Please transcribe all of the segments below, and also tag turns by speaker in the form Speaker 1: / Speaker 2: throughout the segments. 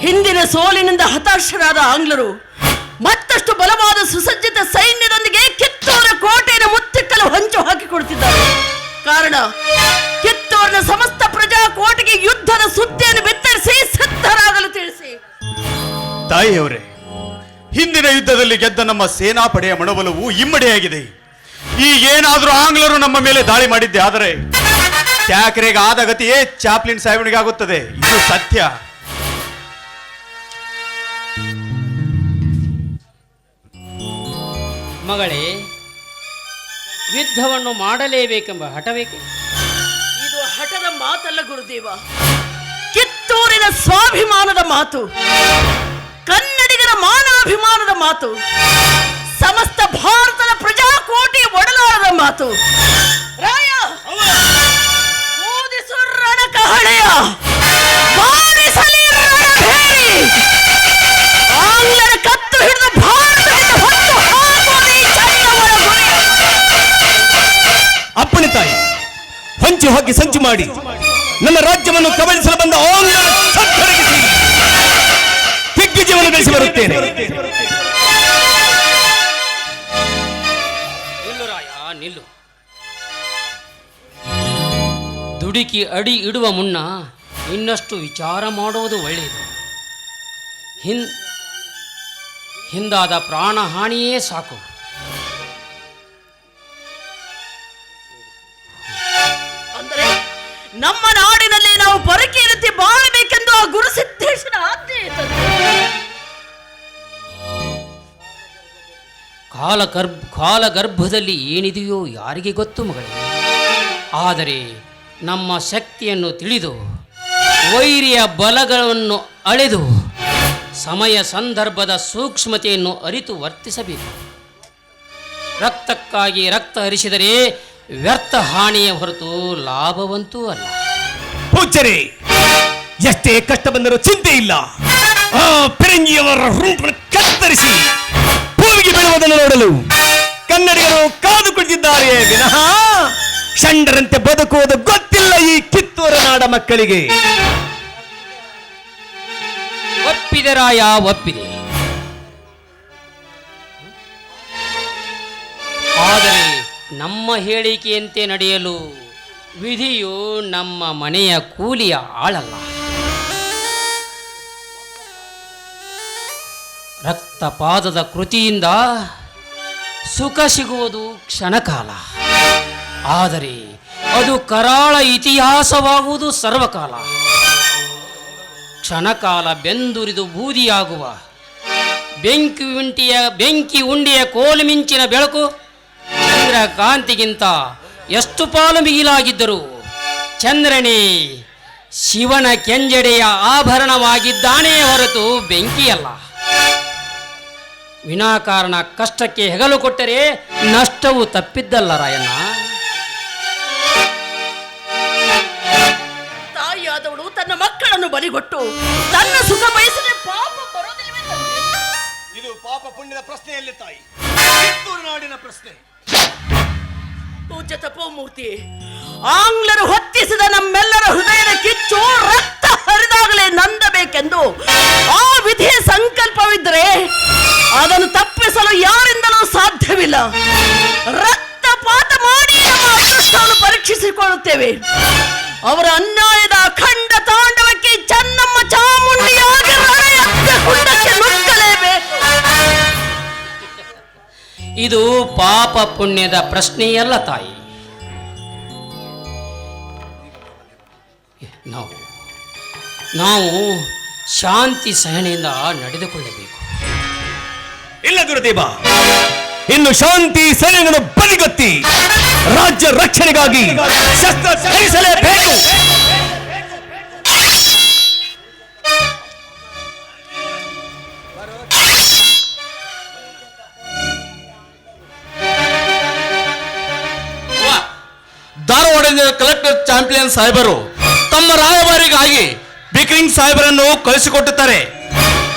Speaker 1: ಹಿಂದಿನ ಸೋಲಿನಿಂದ ಹತಾಶರಾದ ಆಂಗ್ಲರು ಮತ್ತಷ್ಟು ಬಲವಾದ ಸುಸಜ್ಜಿತ ಸೈನ್ಯದೊಂದಿಗೆ ಕಿತ್ತೂರ ಕೋಟೆಯನ್ನು ಮುತ್ತಿಕ್ಕಲು ಹೊಂಚು ಹಾಕಿಕೊಡುತ್ತಿದ್ದಾರೆ. ಕಾರಣ ಕಿತ್ತೂರಿನ ಸಮಸ್ತ ಪ್ರಜಾ ಕೋಟೆಗೆ ಯುದ್ಧದ ಸುದ್ದಿಯನ್ನು ಬಿತ್ತರಿಸಿ ಸಿದ್ಧರಾಗಲು ತಿಳಿಸಿ.
Speaker 2: ತಾಯಿಯವರೇ, ಹಿಂದಿನ ಯುದ್ಧದಲ್ಲಿ ಗೆದ್ದ ನಮ್ಮ ಸೇನಾಪಡೆಯ ಮನೋಬಲವು ಇಮ್ಮಡಿಯಾಗಿದೆ. ಈಗೇನಾದ್ರೂ ಆಂಗ್ಲರು ನಮ್ಮ ಮೇಲೆ ದಾಳಿ ಮಾಡಿದ್ದೆ ಆದರೆ ತ್ಯಾಕರೆಗೆ ಆದ ಗತಿಯೇ ಚಾಪ್ಲಿನ್ ಸಾಹೇಬನಿಗೆ ಆಗುತ್ತದೆ. ಇದು ಸತ್ಯ.
Speaker 3: ಮಗಳೇ, ಯುದ್ಧವನ್ನು ಮಾಡಲೇಬೇಕೆಂಬ ಹಠವೇಕೆ?
Speaker 1: ಇದು ಹಠದ ಮಾತಲ್ಲ ಗುರುದೇವ, ಕಿತ್ತೂರಿನ ಸ್ವಾಭಿಮಾನದ ಮಾತು, ಕನ್ನಡಿಗರ ಮಾನಾಭಿಮಾನದ ಮಾತು, ಸಮಸ್ತ ಭಾರತದ ಪ್ರಜಾಕೋಟಿ ಒಡಲಾಳದ ಮಾತು. ರಾಯ, ಊದಿಸು ರಣಕಹಳೆಯ, ಬಾರಿಸಲಿ ರಣಭೇರಿ. ಆಂಗ್ಲರ ಕತ್ತು ಹಿಡಿದು ಭಾರತದಿಂದ ಹೊತ್ತು ಹಾಕುವುದೇ ಚಂದವರ ಗುರಿ.
Speaker 4: ಅಪ್ಪಣೆ ತಾಯಿ, ಹೊಂಚು ಹಾಕಿ ಸಂಚು ಮಾಡಿ ನನ್ನ ರಾಜ್ಯವನ್ನು ಕಬಳಿಸಲು ಬಂದ ಆಂಗ್ಲರ ಸತ್ತೊಡಗಿಸಿ ದಿಗ್ವಿಜಯವನ್ನು ಗಳಿಸಿ ಬರುತ್ತೇನೆ.
Speaker 3: ನಿಲ್ಲು ರಾಯ, ನಿಲ್ಲು. ದುಡುಕಿ ಅಡಿ ಇಡುವ ಮುನ್ನ ಇನ್ನಷ್ಟು ವಿಚಾರ ಮಾಡುವುದು ಒಳ್ಳೆಯದು. ಹಿಂದಾದ ಪ್ರಾಣಹಾನಿಯೇ ಸಾಕು.
Speaker 1: ಅಂದರೆ ನಮ್ಮ ನಾಡಿನಲ್ಲಿ ನಾವು ಪರಕೀರತಿ ಬಾಳಬೇಕೆಂದು ಆ ಗುರುಸಿದ್ದೇಶನ ಆಜ್ಞೆ ಇದ್ದದ್ದು.
Speaker 3: ಕಾಲಗರ್ಭದಲ್ಲಿ ಏನಿದೆಯೋ ಯಾರಿಗೆ ಗೊತ್ತು ಮಗಳೇ. ಆದರೆ ನಮ್ಮ ಶಕ್ತಿಯನ್ನು ತಿಳಿದು ವೈರಿಯ ಬಲಗಳನ್ನು ಅಳೆದು ಸಮಯ ಸಂದರ್ಭದ ಸೂಕ್ಷ್ಮತೆಯನ್ನು ಅರಿತು ವರ್ತಿಸಬೇಕು. ರಕ್ತಕ್ಕಾಗಿ ರಕ್ತ ಹರಿಸಿದರೆ ವ್ಯರ್ಥ ಹಾನಿಯ ಹೊರತು ಲಾಭವಂತೂ ಅಲ್ಲ.
Speaker 4: ಪೂಜ್ಯರೇ, ಎಷ್ಟೇ ಕಷ್ಟ ಬಂದರೂ ಚಿಂತೆ ಇಲ್ಲ. ಆ ಫಿರಂಗಿಯವರ ಹುರುಪನ್ನು ಕತ್ತರಿಸಿ ಭೂಮಿಗೆ ಬೀಳುವುದನ್ನು ನೋಡಲು ಕನ್ನಡಿಗರು ಕಾದು ಕುಳಿತಿದ್ದಾರೆಯೇ ವಿನಃ ಷಂಡರಂತೆ ಬದುಕುವುದು ಗೊತ್ತಿಲ್ಲ ಈ ಕಿತ್ತೂರ ನಾಡ ಮಕ್ಕಳಿಗೆ.
Speaker 3: ಒಪ್ಪಿದೆ ರಾಯ, ಒಪ್ಪಿದೆ. ಆದರೆ ನಮ್ಮ ಹೇಳಿಕೆಯಂತೆ ನಡೆಯಲು ವಿಧಿಯು ನಮ್ಮ ಮನೆಯ ಕೂಲಿಯ ಆಳಲ್ಲ. ರಕ್ತಪಾತದ ಕೃತಿಯಿಂದ ಸುಖ ಸಿಗುವುದು ಕ್ಷಣಕಾಲ, ಆದರೆ ಅದು ಕರಾಳ ಇತಿಹಾಸವಾಗುವುದು ಸರ್ವಕಾಲ. ಕ್ಷಣಕಾಲ ಬೆಂದುರಿದು ಬೂದಿಯಾಗುವ ಬೆಂಕಿ ಉಂಡೆಯ ಕೋಲು ಮಿಂಚಿನ ಬೆಳಕು ಚಂದ್ರಕಾಂತಿಗಿಂತ ಎಷ್ಟು ಪಾಲು ಮಿಗಿಲಾಗಿದ್ದರೂ ಚಂದ್ರನೇ ಶಿವನ ಕೆಂಜಡೆಯ ಆಭರಣವಾಗಿದ್ದಾನೇ ಹೊರತು ಬೆಂಕಿಯಲ್ಲ. ವಿನಾಕಾರಣ ಕಷ್ಟಕ್ಕೆ ಹೆಗಲು ಕೊಟ್ಟರೆ ನಷ್ಟವು ತಪ್ಪಿದ್ದಲ್ಲ ರಾಯಣ್ಣ.
Speaker 1: ತಾಯಿಯಾದವಳು ತನ್ನ ಮಕ್ಕಳನ್ನು ಬಲಿಗೊಟ್ಟು ತನ್ನ ಸುಖ ಬಯಸಿದ್ರೆ ಪಾಪ ಬರೋದಿಲ್ವೇ ತಂದೆ?
Speaker 4: ಇದು ಪಾಪ ಪುಣ್ಯದ ಪ್ರಶ್ನೆಯಲ್ಲಿ ತಾಯಿ, ಕಿತ್ತೂರು ನಾಡಿನ ಪ್ರಶ್ನೆ.
Speaker 1: ಪೂಜ್ಯ ತಪೋಮೂರ್ತಿ, ಆಂಗ್ಲರು ಹೊತ್ತಿಸಿದ ನಮ್ಮೆಲ್ಲರ ಹೃದಯದ ಕಿಚ್ಚು ರಕ್ತ ಹರಿದಾಗಲೇ ನಂದಬೇಕೆಂದು ಆ ವಿಧಿಯ ಸಂಕಲ್ಪವಿದ್ದರೆ ಅದನ್ನು ತಪ್ಪಿಸಲು ಯಾರಿಂದಲೂ ಸಾಧ್ಯವಿಲ್ಲ. ರಕ್ತಪಾತ ಮಾಡಿ ನಮ್ಮ ಅದೃಷ್ಟವನ್ನು ಪರೀಕ್ಷಿಸಿಕೊಳ್ಳುತ್ತೇವೆ. ಅವರ ಅನ್ಯಾಯದ ಅಖಂಡ ತಾಂಡವಕ್ಕೆ ಚೆನ್ನಮ್ಮ ಚಾಮುಂಡಿಯಾಗಿ ಕುಂಡಕ್ಕೆ ನುಗ್ಗಲೇಬೇಕು.
Speaker 3: ಇದು ಪಾಪ ಪುಣ್ಯದ ಪ್ರಶ್ನೆಯಲ್ಲ ತಾಯಿ. ನಾವು ಶಾಂತಿ ಸಹನೆಯಿಂದ ನಡೆದುಕೊಳ್ಳಬೇಕು.
Speaker 4: ಇಲ್ಲ ಗುರುದೇವ, ಇನ್ನು ಶಾಂತಿ ಸೈನ್ಯವನ್ನು ಬದಿಗೊತ್ತಿ ರಾಜ್ಯ ರಕ್ಷಣೆಗಾಗಿ ಶಸ್ತ್ರ ಧರಿಸಲೇಬೇಕು.
Speaker 5: ಧಾರವಾಡದ ಕಲೆಕ್ಟರ್ ಚಾಂಪಿಯನ್ ಸಾಹೇಬರು ತಮ್ಮ ರಾಯಭಾರಿಗಾಗಿ ಬಿಕ್ರಿಂಗ್ ಸಾಹೇಬರನ್ನು ಕಳಿಸಿಕೊಟ್ಟುತ್ತಾರೆ.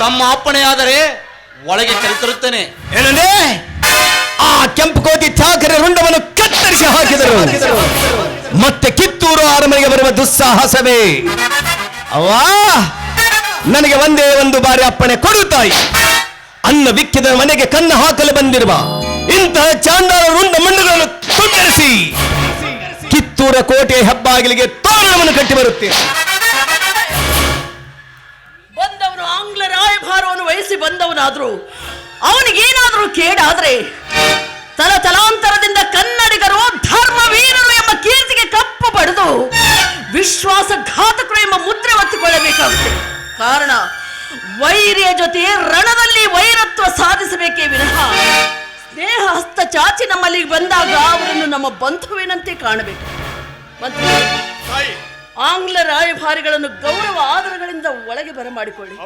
Speaker 5: ತಮ್ಮ ಅಪ್ಪಣೆಯಾದರೆ ಒಳಗೆ ಕರೆತರುತ್ತೇನೆ.
Speaker 4: ಏನಂದ್ರೆ ಆ ಕೆಂಪು ಕೋತಿ ತ್ಯಾಕರ ರುಂಡವನ್ನು ಕತ್ತರಿಸಿ ಹಾಕಿದರು. ಮತ್ತೆ ಕಿತ್ತೂರು ಅರಮನೆಗೆ ಬರುವ ದುಸ್ಸಾಹಸವೇ. ಅವ್ವಾ, ನನಗೆ ಒಂದೇ ಒಂದು ಬಾರಿ ಅಪ್ಪಣೆ ಕೊಡು ತಾಯಿ. ಅನ್ನ ವಿಕ್ಕಿದ ಮನೆಗೆ ಕನ್ನ ಹಾಕಲು ಬಂದಿರುವ ಇಂತಹ ಚಾಂಡಾಲ ರುಂಡ ಮಣ್ಣುಗಳನ್ನು ತುಂಡರಿಸಿ ಕಿತ್ತೂರ ಕೋಟೆ ಹೆಬ್ಬಾಗಿಲಿಗೆ ತೋರಣವನ್ನು ಕಟ್ಟಿ ಬರುತ್ತೇನೆ.
Speaker 1: ಬಂದವನು ಆಂಗ್ಲ ರಾಯಭಾರವನ್ನು ವಹಿಸಿ ಬಂದವನಾದ್ರೂ ಅವನಿಗೇನಾದ್ರೂ ಕೇಡಾದ್ರೆ ತಲಾಂತರದಿಂದ ಕನ್ನಡಿಗರು ಧರ್ಮವೀರರು ಎಂಬ ಕೀರ್ತಿಗೆ ಕಪ್ಪು ಪಡೆದು ವಿಶ್ವಾಸಘಾತಕರು ಎಂಬ ಮುದ್ರೆ ಒತ್ತಿಕೊಳ್ಳಬೇಕಾಗುತ್ತೆ. ಕಾರಣ ವೈರಿಯ ಜೊತೆ ರಣದಲ್ಲಿ ವೈರತ್ವ ಸಾಧಿಸಬೇಕೇ ವಿನಃ ಸ್ನೇಹ ಹಸ್ತ ಚಾಚಿ ನಮ್ಮಲ್ಲಿಗೆ ಬಂದಾಗ ಅವರನ್ನು ನಮ್ಮ ಬಂಧುವಿನಂತೆ ಕಾಣಬೇಕು. ಮತ್ತು ಆಂಗ್ಲ ರಾಯಭಾರಿಗಳನ್ನು ಗೌರವ ಆದರಗಳಿಂದ ಒಳಗೆ ಬರಮಾಡಿಕೊಳ್ಳಿ.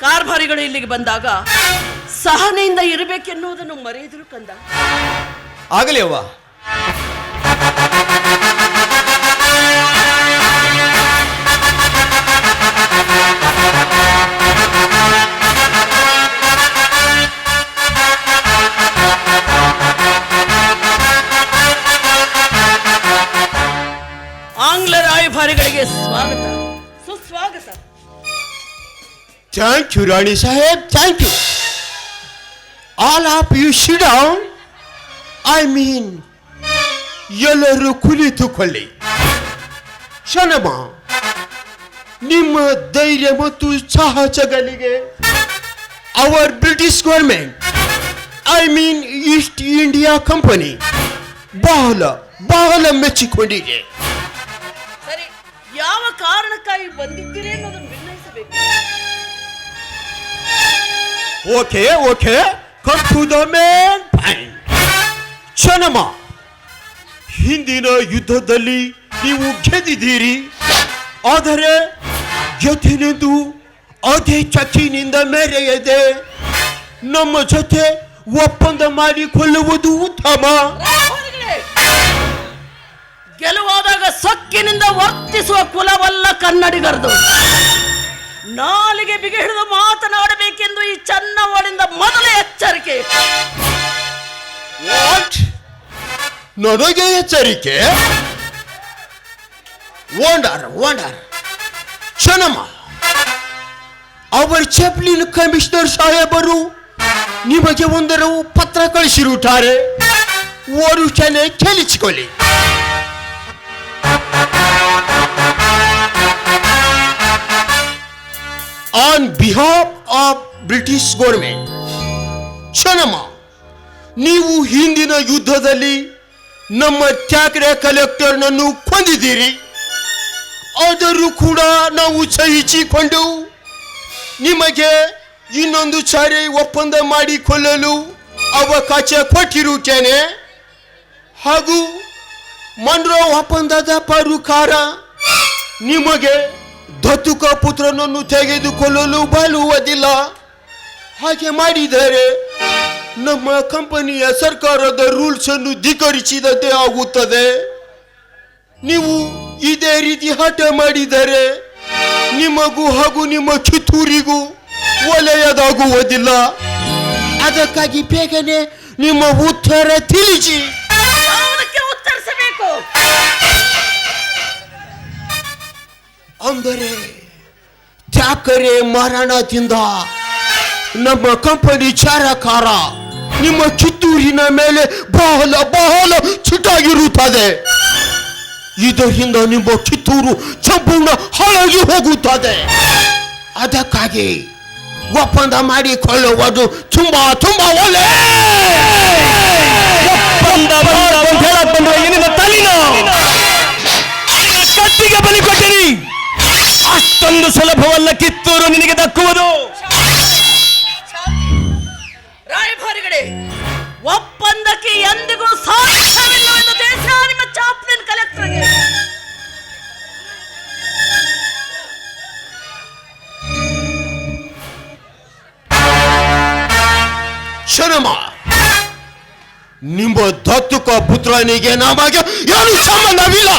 Speaker 1: ಕಾರ್ಭಾರಿಗಳು ಇಲ್ಲಿಗೆ ಬಂದಾಗ ಸಹನೆಯಿಂದ ಇರಬೇಕೆನ್ನುವುದನ್ನು ಮರೆಯದಿರು ಕಂದ.
Speaker 4: ಆಗಲಿ ಅವ್ವ.
Speaker 1: ಆಂಗ್ಲ ರಾಯಭಾರಿಗಳಿಗೆ ಸ್ವಾಗತ, ಸುಸ್ವಾಗತ.
Speaker 6: Thank you, Rani Sahib. Thank you. All of you sit down. I mean, ಎಲ್ಲರೂ ಕುಳಿತುಕೊಳ್ಳಿ. ಶನಮ, ನಿಮ್ಮ ಧೈರ್ಯ ಮತ್ತು ಸಾಹಸಗಳಿಗೆ our British government, I mean East India company ಬಹಳ ಬಹಳ ಮೆಚ್ಚಿಕೊಂಡಿದೆ.
Speaker 1: ಸರಿ, ಯಾವ ಕಾರಣಕ್ಕಾಗಿ ಬಂದಿದ್ದೀರಿ ಅನ್ನೋದನ್ನು ನಿರ್ಣಯಿಸಬೇಕು.
Speaker 6: Okay come to the main point. Shanama, ಹಿಂದಿನ ಯುದ್ಧದಲ್ಲಿ ನೀವು ಗೆದ್ದಿದ್ದೀರಿ. ಆದರೆ ಗೆದ್ದಿನೆಂದು ಅದೇ ಚಚ್ಚಿನಿಂದ ಮೆರೆಯದೆ ನಮ್ಮ ಜೊತೆ ಒಪ್ಪಂದ ಮಾಡಿಕೊಳ್ಳುವುದು ಉತ್ತಮ.
Speaker 1: ಗೆಲುವಾದಾಗ ಸೊಕ್ಕಿನಿಂದ ವರ್ತಿಸುವ ಕುಲವಲ್ಲ ಕನ್ನಡಿಗರದು. ನಾಲಿಗೆ ಬಿಗಿ ಹಿಡಿದು ಮಾತನಾಡಬೇಕೆಂದು ಈ ಚನ್ನವಳಿಂದ ಮೊದಲ ಎಚ್ಚರಿಕೆ.
Speaker 6: ವಾಟ್? ನನಗೆ ಎಚ್ಚರಿಕೆ? ವಂಡರ್ ಶನಮ, ಅವರ್ ಚಪ್ಲಿನ್ ಕಮಿಷನರ್ ಸಾಹೇಬರು ನಿಮಗೆ ಒಂದರ ಪತ್ರ ಕಳಿಸಿರುತ್ತಾರೆ. ಓರುಚನೆ ಕೇಳಿಸಿಕೊಳ್ಳಿ. On behalf of British government, ಶನಮ, ನೀವು ಹಿಂದಿನ ಯುದ್ಧದಲ್ಲಿ ನಮ್ಮ ಠಾಕ್ರೆ ಕಲೆಕ್ಟರ್ನನ್ನು ಕೊಂದಿದ್ದೀರಿ. ಆದರೂ ಕೂಡ ನಾವು ಸಹಿಸಿಕೊಂಡು ನಿಮಗೆ ಇನ್ನೊಂದು ಸಾರಿ ಒಪ್ಪಂದ ಮಾಡಿಕೊಳ್ಳಲು ಅವಕಾಶ ಕೊಟ್ಟಿರುತ್ತೇನೆ. ಹಾಗೂ ಮನ್ರೋ ಒಪ್ಪಂದದ ಪ್ರಕಾರ ನಿಮಗೆ ದತ್ತುಕ ಪುತ್ರನನ್ನು ತೆಗೆದುಕೊಳ್ಳಲು ಬರುವುದಿಲ್ಲ. ಹಾಗೆ ಮಾಡಿದರೆ ನಮ್ಮ ಕಂಪನಿಯ ಸರ್ಕಾರದ ರೂಲ್ಸ್ ಅನ್ನು ಧಿಕ್ಕರಿಸಿದಂತೆ ಆಗುತ್ತದೆ. ನೀವು ಇದೇ ರೀತಿ ಹಠ ಮಾಡಿದರೆ ನಿಮಗೂ ಹಾಗೂ ನಿಮ್ಮ ಕಿತ್ತೂರಿಗೂ ಒಳ್ಳೆಯದಾಗುವುದಿಲ್ಲ. ಅದಕ್ಕಾಗಿ ಬೇಗನೆ ನಿಮ್ಮ ಉತ್ತರ ತಿಳಿಸಿ.
Speaker 1: ಯಾವುದಕ್ಕೆ ಉತ್ತರಿಸಬೇಕು?
Speaker 6: ಅಂದರೆ ಠಾಕರೆ ಮರಣದಿಂದ ನಮ್ಮ ಕಂಪನಿ ಚಾರಕಾರ ನಿಮ್ಮ ಕಿತ್ತೂರಿನ ಮೇಲೆ ಬಹಳ ಬಹಳ ಚಿಟ್ಟಾಗಿರುತ್ತದೆ. ಇದರಿಂದ ನಿಮ್ಮ ಕಿತ್ತೂರು ಸಂಪೂರ್ಣ ಹಾಳಾಗಿ ಹೋಗುತ್ತದೆ. ಅದಕ್ಕಾಗಿ ಒಪ್ಪಂದ ಮಾಡಿಕೊಳ್ಳುವುದು ತುಂಬಾ ತುಂಬಾ ಒಳ್ಳೆ.
Speaker 4: ಕತ್ತಿಗೆ ಬಲಿ ಕೊಟ್ಟಿರಿ. ಅಷ್ಟೊಂದು ಸುಲಭವಲ್ಲ ಕಿತ್ತೂರು ನಿನಗೆ ದಕ್ಕುವುದು.
Speaker 1: ರಾಯಭಾರಿಗಳೇ, ಒಪ್ಪಂದಕ್ಕೆ ಎಂದಿಗೂ ಸಾಧ್ಯವಿಲ್ಲವೆಂದು ತಿಳಿಸ ನಿಮ್ಮ ಚಾಪ್ಲಿನ್ ಕಲೆಕ್ಟರ್ಗೆ.
Speaker 6: ಶನಮ, ನಿಮ್ಮ ದತ್ತುಕ ಪುತ್ರನಿಗೆ ನಮಗೆ ಏನು ಸಂಬಂಧವಿಲ್ಲ.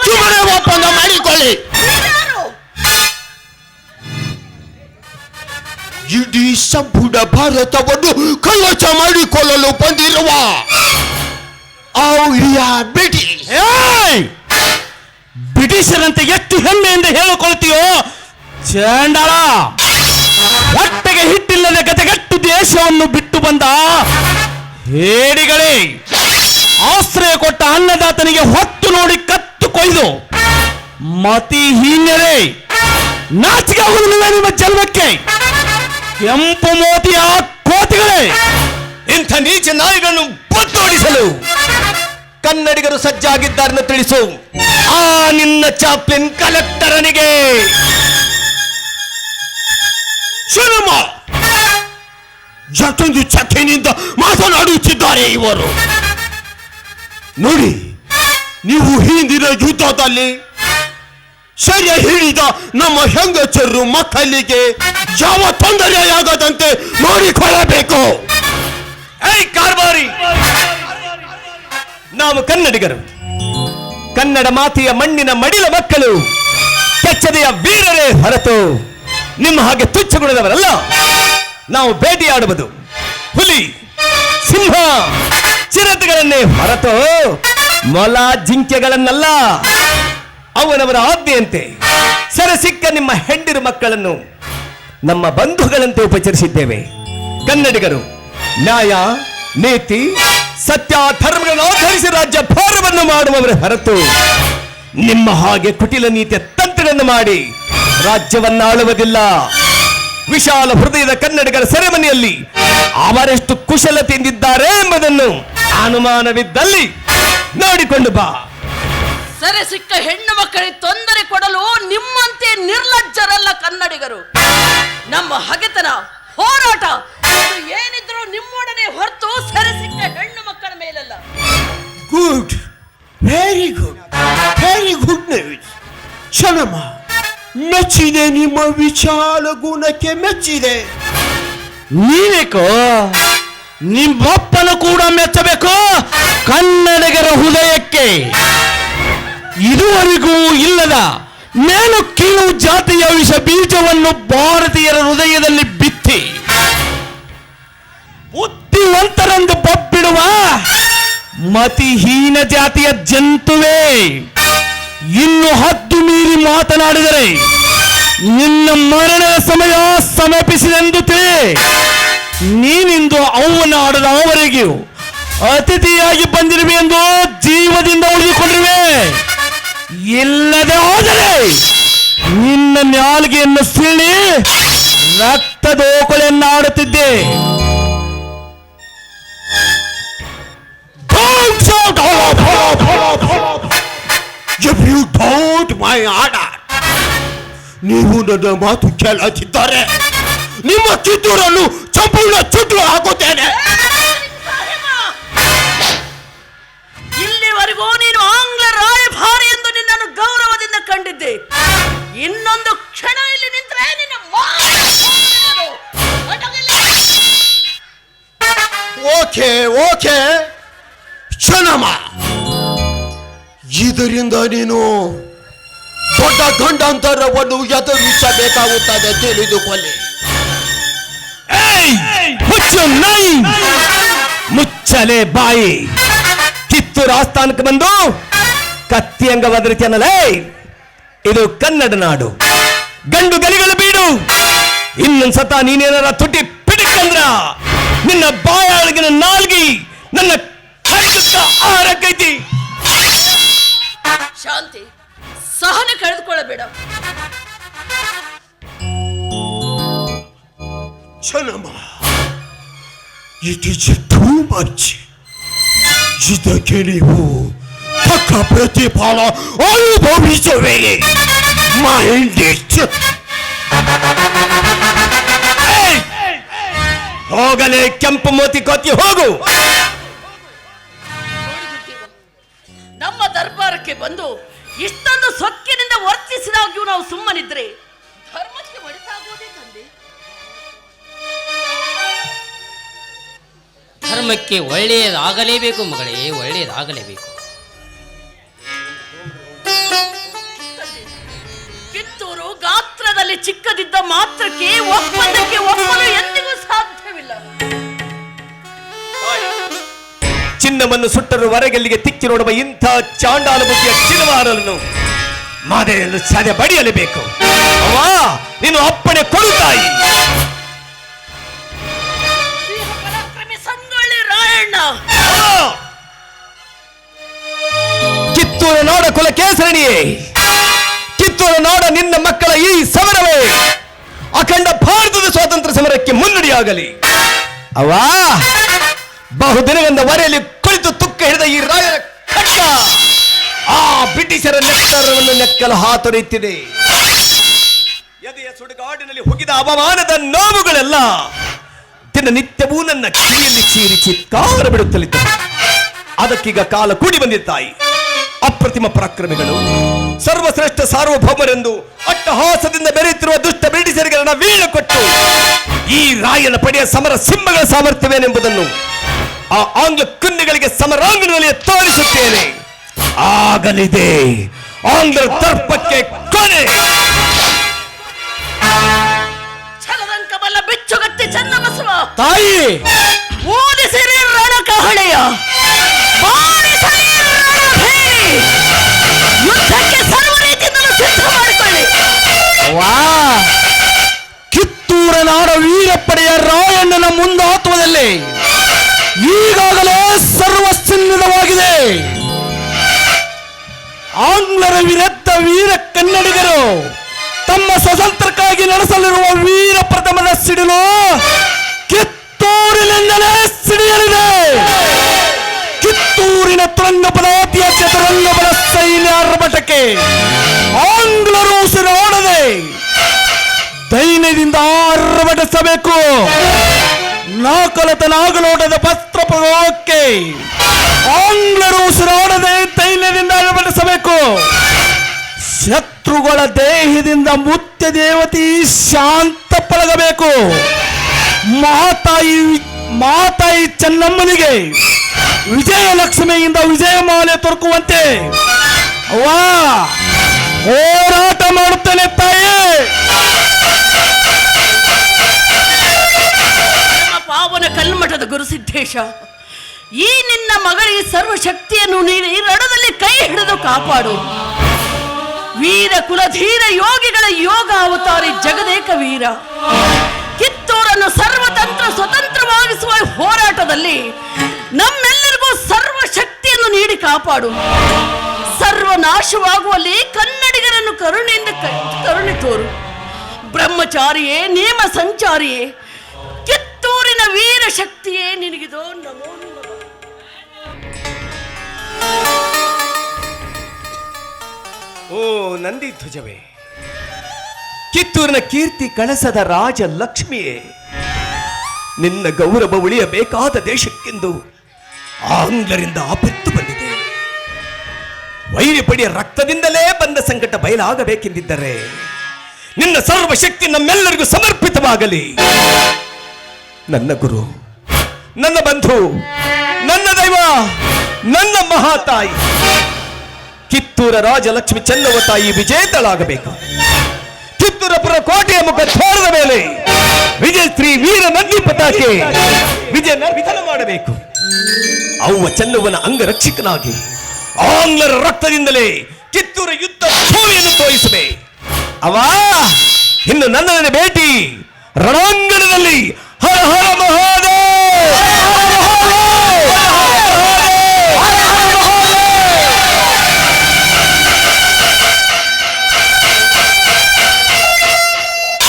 Speaker 6: ಸುಮ್ಮನೆ ಒಪ್ಪಂದ ಮಾಡಿಕೊಳ್ಳಿ.
Speaker 1: ಯಾರು?
Speaker 6: ಇಡೀ ಸಂಪೂರ್ಣ ಭಾರತವನ್ನು ಕೈವಶ ಮಾಡಿಕೊಳ್ಳಲು ಬಂದಿರುವ ಬ್ರಿಟಿಷ್
Speaker 4: ಬ್ರಿಟಿಷರಂತೆ ಎಷ್ಟು ಹೆಮ್ಮೆಯಿಂದ ಹೇಳಿಕೊಳ್ತೀಯೋ ಚಾಂಡಾಳ. ಹೊಟ್ಟೆಗೆ ಹಿಟ್ಟಿಲ್ಲದೆ ಗತಗಟ್ಟು ದೇಶವನ್ನು ಬಿಟ್ಟು ಬಂದ ಹೇಡಿಗಳೇ, ಆಶ್ರಯ ಕೊಟ್ಟ ಅನ್ನದಾತನಿಗೆ ಹೊತ್ತು ನೋಡಿ ಕತ್ತು ಕೊಯ್ದು ಮತಿಹೀನರೇ, ನಾಚಿಕೆ ಆಗುವುದಿಲ್ಲ ನಿಮ್ಮ ಜನ್ಮಕ್ಕೆ. ಕೆಂಪು ಮೋತಿಯ ಕೋತಿಗಳೇ, ಇಂಥ ನೀಚ ನಾಯಿಗಳನ್ನು ಬತ್ತೋಡಿಸಲು ಕನ್ನಡಿಗರು ಸಜ್ಜಾಗಿದ್ದಾರೆಂದು ತಿಳಿಸು ಆ ನಿನ್ನ ಚಾಪ್ಲಿನ್ ಕಲೆಕ್ಟರನಿಗೆ.
Speaker 6: ಶನಮ, ಎಷ್ಟೊಂದು ಚಕ್ಕೆನಿಂದ ಮಾತನಾಡುತ್ತಿದ್ದಾರೆ ಇವರು. ನೋಡಿ, ನೀವು ಹಿಂದಿನ ಯುದ್ಧದಲ್ಲಿ ಸೆರೆ ಹಿಡಿದ ನಮ್ಮ ಹೆಂಗಸರು ಮಕ್ಕಳಿಗೆ ಯಾವ ತೊಂದರೆಯಾಗದಂತೆ ನೋಡಿಕೊಳ್ಳಬೇಕು.
Speaker 4: ಏಯ್ ಕಾರ್ಬಾರಿ, ನಾವು ಕನ್ನಡಿಗರು, ಕನ್ನಡ ಮಾತೆಯ ಮಣ್ಣಿನ ಮಡಿಲ ಮಕ್ಕಳು, ಕೆಚ್ಚದೆಯ ವೀರರೇ ಹೊರತು ನಿಮ್ಮ ಹಾಗೆ ತುಚ್ಛಗುಣದವರಲ್ಲ. ನಾವು ಬೇಟೆಯಾಡುವುದು ಹುಲಿ, ಸಿಂಹ, ಚಿರತೆಗಳನ್ನೇ ಹೊರತು ಮೊಲ, ಜಿಂಕೆಗಳನ್ನಲ್ಲ. ಅವನವರ ಆಜ್ಞೆಯಂತೆ ಸೆರೆ ಸಿಕ್ಕ ನಿಮ್ಮ ಹೆಂಡಿರು ಮಕ್ಕಳನ್ನು ನಮ್ಮ ಬಂಧುಗಳಂತೆ ಉಪಚರಿಸಿದ್ದೇವೆ. ಕನ್ನಡಿಗರು ನ್ಯಾಯ, ನೀತಿ, ಸತ್ಯ, ಧರ್ಮಗಳನ್ನು ಆಧರಿಸಿ ರಾಜ್ಯ ಭಾರವನ್ನು ಮಾಡುವವರ ಹೊರತು ನಿಮ್ಮ ಹಾಗೆ ಕುಟಿಲ ನೀತಿಯ ತಂತ್ರಗಳನ್ನು ಮಾಡಿ ರಾಜ್ಯವನ್ನಾಳುವುದಿಲ್ಲ. ವಿಶಾಲ ಹೃದಯದ ಕನ್ನಡಿಗರ ಸೆರೆಮನೆಯಲ್ಲಿ ಅವರೆಷ್ಟು ಕುಶಲತೆಯಿಂದಿದ್ದಾರೆ ಎಂಬುದನ್ನು ಅನುಮಾನವಿದ್ದಲ್ಲಿ ನೋಡಿಕೊಂಡು ಬಾ.
Speaker 1: ಸೆರೆ ಸಿಕ್ಕ ಹೆಣ್ಣು ಮಕ್ಕಳಿಗೆ ತೊಂದರೆ ಕೊಡಲು ನಿಮ್ಮಂತೆ ನಿರ್ಲಜ್ಜರಲ್ಲ ಕನ್ನಡಿಗರು. ನಮ್ಮ ಹಗೆತನ, ಹೋರಾಟ ಇದು ಏನಿದ್ರು ನಿಮ್ಮೊಡನೆ ಹೊರತು ಸೆರೆ ಸಿಕ್ಕ ಹೆಣ್ಣು ಮಕ್ಕಳ ಮೇಲಲ್ಲ.
Speaker 6: Good, very good, very good news. Shanama, ಮೆಚ್ಚಿದೆ, ನಿಮ್ಮ ವಿಶಾಲ ಗುಣಕ್ಕೆ ಮೆಚ್ಚಿದೆ.
Speaker 4: ನೀವೇಕೋ ನಿಮ್ಮಪ್ಪನ ಕೂಡ ಮೆಚ್ಚಬೇಕು ಕನ್ನಡಿಗರ ಹೃದಯಕ್ಕೆ. ಇದುವರೆಗೂ ಇಲ್ಲದ ಮೇಲು ಕೀಳು ಜಾತಿಯ ವಿಷ ಬೀಜವನ್ನು ಭಾರತೀಯರ ಹೃದಯದಲ್ಲಿ ಬಿತ್ತಿ ಬುದ್ಧಿವಂತರೆಂದು ಬಬ್ಬಿಡುವ ಮತಿಹೀನ ಜಾತಿಯ ಜಂತುವೇ, ಇನ್ನು ಹದ್ದು ಮೀರಿ ಮಾತನಾಡಿದರೆ ನಿನ್ನ ಮರಣದ ಸಮಯ ಸಮೀಪಿಸಿದೆಂದು ನೀನಿಂದು ಅವನಾಡದ ಅವರಿಗೂ ಅತಿಥಿಯಾಗಿ ಬಂದಿರುವೆ ಎಂದು ಜೀವದಿಂದ ಉಳಿದುಕೊಂಡಿರುವೆ. ಇಲ್ಲದೆ ಹೋದರೆ ನಿನ್ನ ನಾಲ್ಗೆಯನ್ನು ಸೀಳಿ ರಕ್ತದೋಕಳೆಯನ್ನಾಡುತ್ತಿದ್ದೆ.
Speaker 6: If you don't my order, ನೀವು ನನ್ನ ಮಾತು ಕೇಳದಿದ್ದರೆ ನಿಮ್ಮ ಕಿತ್ತೂರನ್ನು ಸಂಪೂರ್ಣ ಚುಟ್ಟು ಹಾಕುತ್ತೇನೆ.
Speaker 1: ಇಲ್ಲಿವರೆಗೂ ನೀನು ಆಂಗ್ಲ ರಾಯಭಾರಿ ಎಂದು ನಿನ್ನನ್ನು ಗೌರವದಿಂದ ಕಂಡಿದ್ದೆ. ಇನ್ನೊಂದು ಕ್ಷಣ ಇಲ್ಲಿ ನಿಂತರೆ ನಿನ್ನ
Speaker 6: ಓಕೆ ಓಕೆ ಶನಮ, ಇದರಿಂದ ನೀನು ದೊಡ್ಡ ಗಂಡಾಂತರವನ್ನು ಎದುರಿಸಬೇಕಾಗುತ್ತದೆ, ತಿಳಿದುಕೊಳ್ಳಿ.
Speaker 4: ಮುಚ್ಚು ನಾಯಿ, ಮುಚ್ಚಲೆ ಬಾಯಿ. ಕಿತ್ತೂರು ಆಸ್ಥಾನಕ್ಕೆ ಬಂದು ಕತ್ತಿ ಅಂಗ ಒದರಿತನಲೇ. ಇದು ಕನ್ನಡ ನಾಡು, ಗಂಡು ಗಲಿಗಳು ಬೀಡು. ಇನ್ನೊಂದ್ ಸತ ನೀನೇನಾರ ತುಟಿ ಪಿಡಿಕಂದ್ರ ನಿನ್ನ ಬಾಯಾಳಿಗಿನ ನಾಲ್ಗಿ ನನ್ನ ಆಹಾರಕ್ಕೈತಿ.
Speaker 1: ಶಾಂತಿ, ಸಹನೆ ಕಳೆದುಕೊಳ್ಳಬೇಡ.
Speaker 6: ಶನಮ, ಇಟ್ ಇಸ್ ಟೂ ಮಚ್. ಇದಕ್ಕೆ ನೀವು ತಕ್ಕ ಪ್ರತಿಫಲ ಅನುಭವಿಸುವಿರಿ. Mind it.
Speaker 4: ಹೋಗಲೇ ಕೆಂಪು ಮೋತಿ ಕೋತಿ, ಹೋಗು.
Speaker 1: ನಮ್ಮ ದರ್ಬಾರಕ್ಕೆ ಬಂದು ಇಷ್ಟೊಂದು ಸೊಕ್ಕಿನಿಂದ ವರ್ತಿಸಿದಾಗ್ಯೂ ನಾವು ಸುಮ್ಮನಿದ್ರೆ ಧರ್ಮಕ್ಕೆ ಒಳಿತಾಗುವುದೇ ತಂದೆ.
Speaker 3: ಧರ್ಮಕ್ಕೆ ಒಳ್ಳೆಯದಾಗಲೇಬೇಕು ಮಗಳೇ, ಒಳ್ಳೆಯದಾಗಲೇಬೇಕು.
Speaker 1: ಕಿತ್ತೂರು ಗಾತ್ರದಲ್ಲಿ ಚಿಕ್ಕದಿದ್ದ ಮಾತ್ರಕ್ಕೆ ಒಪ್ಪಂದಕ್ಕೆ ಒಪ್ಪಲು ಎಂದಿಗೂ ಸಾಧ್ಯವಿಲ್ಲ.
Speaker 4: ಚಿನ್ನವನ್ನು ಸುಟ್ಟರು ವರೆಗೆಲ್ಲಿಗೆ ತಿಕ್ಕಿ ನೋಡುವ ಇಂಥ ಚಾಂಡಾಲ ಬುದ್ಧಿಯ ಚಿನ್ನವಾರನ್ನು ಮಾದೆಯನ್ನು ಸದೆ ಬಡಿಯಲೇಬೇಕು. ಅವ್ವ ನೀನು ಅಪ್ಪಣೆ ಕೊಡು ತಾಯಿ.
Speaker 1: ಪರಾಕ್ರಮಿ ಸಂಗೊಳ್ಳಿ ರಾಯಣ್ಣ,
Speaker 4: ಕಿತ್ತೂರ ನಾಡ ಕುಲ ಕೇಸರಣಿಯೇ, ಕಿತ್ತೂರ ನಾಡ ನಿನ್ನ ಮಕ್ಕಳ ಈ ಸಮರವೇ ಅಖಂಡ ಭಾರತದ ಸ್ವಾತಂತ್ರ್ಯ ಸಮರಕ್ಕೆ ಮುನ್ನುಡಿಯಾಗಲಿ. ಅವ್ವ ಬಹುದಿನಗಳಿಂದ ವರೆಯಲ್ಲಿ ಕುಳಿತು ತುಕ್ಕ ಹಿಡಿದ ಈ ರಾಯರ ಖಡ್ಗ ಆ ಬ್ರಿಟಿಷರ ನೆತ್ತರವನ್ನು ನೆಕ್ಕಲು ಹಾತೊರೆಯುತ್ತಿದೆ. ಎದೆಯ ಸುಡುಗಾಡಿನಲ್ಲಿ ಹುಗಿದ ಅವಮಾನದ ನೋವುಗಳೆಲ್ಲ ದಿನನಿತ್ಯವೂ ನನ್ನ ಕಿವಿಯಲ್ಲಿ ಚೀರಿ ಚಿತ್ಕಾರ ಬಿಡುತ್ತಲಿದ್ದರು. ಅದಕ್ಕೀಗ ಕಾಲ ಕೂಡಿ ಬಂದಿದ್ದ ತಾಯಿ. ಅಪ್ರತಿಮ ಪರಾಕ್ರಮಿಗಳು, ಸರ್ವಶ್ರೇಷ್ಠ ಸಾರ್ವಭೌಮರೆಂದು ಅಟ್ಟಹಾಸದಿಂದ ಬೆರೆಯುತ್ತಿರುವ ದುಷ್ಟ ಬ್ರಿಟಿಷರಿಗೆ ವೀಳು ಕೊಟ್ಟು ಈ ರಾಯನ ಪಡೆಯ ಸಮರ ಸಿಂಹಗಳ ಸಾಮರ್ಥ್ಯವೇನೆಂಬುದನ್ನು ಆ ಆಂಗ್ಲ ಕುನ್ನಿಗಳಿಗೆ ಸಮರಾಂಗಣದಲ್ಲಿ ತೋರಿಸುತ್ತೇನೆ. ಆಗಲಿದೆ ಆಂಗ್ಲರ ದರ್ಪಕ್ಕೆ ಕೊನೆ.
Speaker 1: ಛಲದಂಕ ಬಲ್ಲ ಬಿಚ್ಚುಗತ್ತಿ ಚನ್ನಬಸವ
Speaker 4: ತಾಯಿ
Speaker 1: ಊದಿಸಿರಿ ರಣಕಹಳೆಯ, ಬಾರಿಸಿರಿ ರಣಭೇರಿ, ಯುದ್ಧಕ್ಕೆ ಸರ್ವ ರೀತಿಯಿಂದಲೂ ಸಿದ್ಧ ಮಾಡಿಕೊಳ್ಳಿ.
Speaker 4: ಕಿತ್ತೂರ ನಾಡ ವೀರಪ್ಪಡೆಯ ರಾಯಣ್ಣನ ಮುಂದಾತ್ವದಲ್ಲಿ ಈಗಾಗಲೇ ಸರ್ವಸಿದ್ಧವಾಗಿದೆ. ಆಂಗ್ಲರ ವಿರುದ್ಧ ವೀರ ಕನ್ನಡಿಗರು ತಮ್ಮ ಸ್ವತಂತ್ರಕ್ಕಾಗಿ ನಡೆಸಲಿರುವ ವೀರ ಪ್ರಥಮದ ಸಿಡಿಲು ಕಿತ್ತೂರಿನಿಂದಲೇ ಸಿಡಿಯಲಿದೆ. ಕಿತ್ತೂರಿನ ತುರಂಗಪದಾತಿಯ ಚತುರಂಗಬಲ ಸೈನ್ಯ ಆರ್ಭಟಕ್ಕೆ ಆಂಗ್ಲರು ಉಸಿರಾಡದೆ ದೈನ್ಯದಿಂದ ಆರ್ಭಟಿಸಬೇಕು. ನಾಗಲೋಟದ ವಸ್ತ್ರ ಪ್ರಭಾವಕ್ಕೆ ಆಂಗ್ಲರು ಉಸಿರಾಡದೆ ದೈನ್ಯದಿಂದ ಆರ್ಭಟಿಸಬೇಕು. ಶತ್ರುಗಳ ದೇಹದಿಂದ ಮುತ್ಯ ದೇವತೆ ಶಾಂತ ಪಳಗಬೇಕು. ಮಾತಾಯಿ ಚೆನ್ನಮ್ಮನಿಗೆ ವಿಜಯಲಕ್ಷ್ಮಿಯಿಂದ ವಿಜಯಮಾಲೆ ತೊರಕುವಂತೆ ಅವ್ವಾ ಹೋರಾಟ ಮಾಡುತ್ತೇನೆ ತಾಯಿ.
Speaker 1: ನಮ್ಮ ಪಾವನ ಕಲ್ಮಠದ ಗುರುಸಿದ್ದೇಶ, ಈ ನಿನ್ನ ಮಗಳಿಗೆ ಸರ್ವಶಕ್ತಿಯನ್ನು ನೀಡಿ ರಣದಲ್ಲಿ ಕೈ ಹಿಡಿದು ಕಾಪಾಡು. ವೀರ ಕುಲಧೀರ ಯೋಗಿಗಳ ಯೋಗ ಅವತಾರಿ ಜಗದೇಕ ವೀರ, ಕಿತ್ತೂರನ್ನು ಸರ್ವತಂತ್ರ ಸ್ವತಂತ್ರವಾಗಿಸುವ ಹೋರಾಟದಲ್ಲಿ ನಮ್ಮೆಲ್ಲರಿಗೂ ಸರ್ವಶಕ್ತಿಯನ್ನು ನೀಡಿ ಕಾಪಾಡು. ಸರ್ವನಾಶವಾಗುವಲ್ಲಿ ಕನ್ನಡಿಗರನ್ನು ಕರುಣೆಯಿಂದ ಕರುಣೆ ತೋರು. ಬ್ರಹ್ಮಚಾರಿಯೇ, ನೇಮ ಸಂಚಾರಿಯೇ, ಕಿತ್ತೂರಿನ ವೀರ ಶಕ್ತಿಯೇ ನಿನಗಿದೋ ನಮೋ ನಮಃ.
Speaker 4: ಓ ನಂದಿ ಧ್ವಜವೇ, ಕಿತ್ತೂರಿನ ಕೀರ್ತಿ ಕಳಸದ ರಾಜ ಲಕ್ಷ್ಮಿಯೇ, ನಿನ್ನ ಗೌರವ ಉಳಿಯಬೇಕಾದ ದೇಶಕ್ಕೆಂದು ಆಂಗ್ಲರಿಂದ ಆಪತ್ತು ಬಂದಿದೆ. ವೈರಿಪಡಿಯ ರಕ್ತದಿಂದಲೇ ಬಂದ ಸಂಕಟ ಬಯಲಾಗಬೇಕೆಂದಿದ್ದರೆ ನಿನ್ನ ಸರ್ವಶಕ್ತಿ ನಮ್ಮೆಲ್ಲರಿಗೂ ಸಮರ್ಪಿತವಾಗಲಿ. ನನ್ನ ಗುರು, ನನ್ನ ಬಂಧು, ನನ್ನ ದೈವ, ನನ್ನ ಮಹಾತಾಯಿ ಕಿತ್ತೂರ ರಾಜಲಕ್ಷ್ಮಿ ಚೆನ್ನವ ತಾಯಿ ವಿಜೇತಳಾಗಬೇಕು. ಕಿತ್ತೂರಪುರ ಕೋಟೆಯ ಮುಖ ತೋರದ ಮೇಲೆ ವಿಜಯ ಶ್ರೀ ವೀರ ನಂದಿ ಪತಾಕೆ ವಿಜಯ ನಿರ್ವಿಧನ ಮಾಡಬೇಕು. ಅವ್ವ ಚೆನ್ನವನ ಅಂಗರಕ್ಷಕನಾಗಿ ಆಂಗ್ಲರ ರಕ್ತದಿಂದಲೇ ಕಿತ್ತೂರ ಯುದ್ಧ ಭೂಮಿಯನ್ನು ತೋರಿಸಬೇ. ಅವ ಇನ್ನು ನನ್ನ ಭೇಟಿ ರಣಾಂಗಣದಲ್ಲಿ. ಹರ ಹರ ಮಹಾದೇವ.